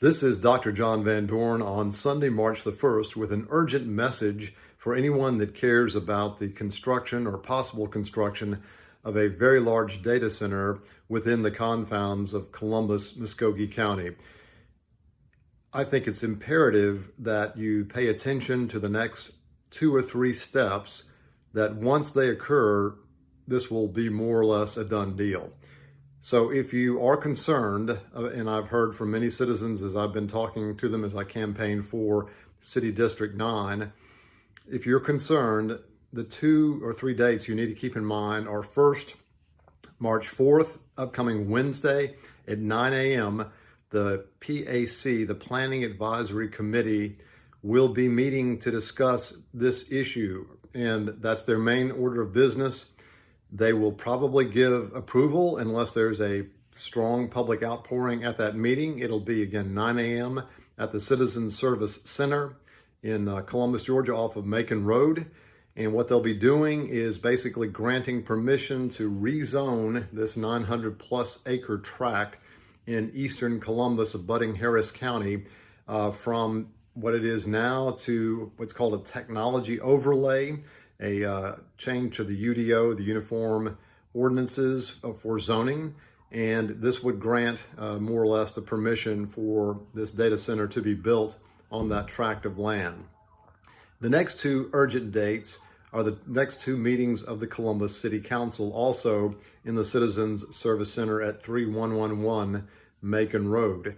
This is Dr. John Van Doorn on Sunday, March the 1st, with an urgent message for anyone that cares about the construction or possible construction of a very large data center within the confines of Columbus, Muskogee County. I think it's imperative that you pay attention to the next 2 or 3 steps, that once they occur, this will be more or less a done deal. So if you are concerned, and I've heard from many citizens as I've been talking to them as I campaign for City District 9, if you're concerned, the 2 or 3 dates you need to keep in mind are: first, March 4th, upcoming Wednesday at 9 a.m., the PAC, the Planning Advisory Committee, will be meeting to discuss this issue, and that's their main order of business. They will probably give approval unless there's a strong public outpouring at that meeting. It'll be, again, 9 a.m. at the Citizens Service Center in Columbus, Georgia, off of Macon Road. And what they'll be doing is basically granting permission to rezone this 900-plus acre tract in eastern Columbus, abutting Harris County, from what it is now to what's called a technology overlay, a change to the UDO, the Uniform Ordinances for zoning, and this would grant more or less the permission for this data center to be built on that tract of land. The next 2 urgent dates are the next 2 meetings of the Columbus City Council, also in the Citizens Service Center at 3111 Macon Road.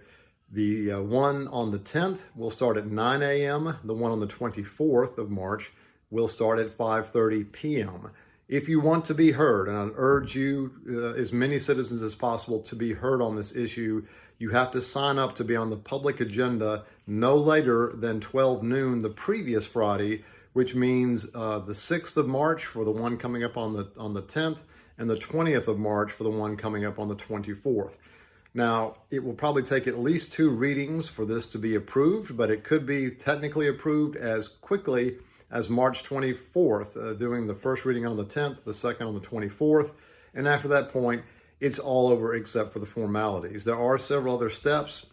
The one on the 10th will start at 9 a.m. The one on the 24th of March will start at 5:30 p.m. If you want to be heard, and I urge you, as many citizens as possible, to be heard on this issue, you have to sign up to be on the public agenda no later than 12 noon the previous Friday, which means the 6th of March for the one coming up on the 10th, and the 20th of March for the one coming up on the 24th. Now, it will probably take at least 2 readings for this to be approved, but it could be technically approved as quickly as March 24th, doing the first reading on the 10th, the second on the 24th, and after that point, it's all over except for the formalities. There are several other steps.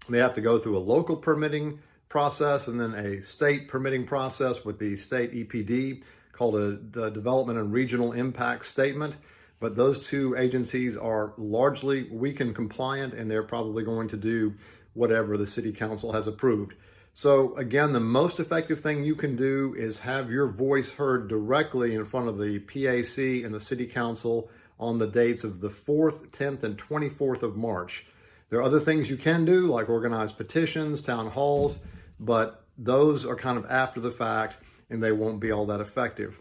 They have to go through a local permitting process and then a state permitting process with the state EPD called a Development and Regional Impact Statement. But those 2 agencies are largely weekend compliant, and they're probably going to do whatever the City Council has approved. So again, the most effective thing you can do is have your voice heard directly in front of the PAC and the City Council on the dates of the 4th, 10th, and 24th of March. There are other things you can do, like organize petitions, town halls, but those are kind of after the fact, and they won't be all that effective.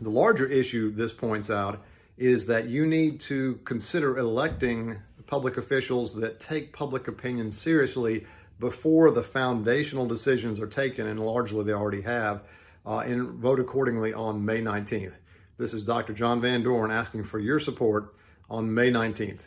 The larger issue this points out is that you need to consider electing public officials that take public opinion seriously before the foundational decisions are taken, and largely they already have, and vote accordingly on May 19th. This is Dr. John Van Doorn asking for your support on May 19th.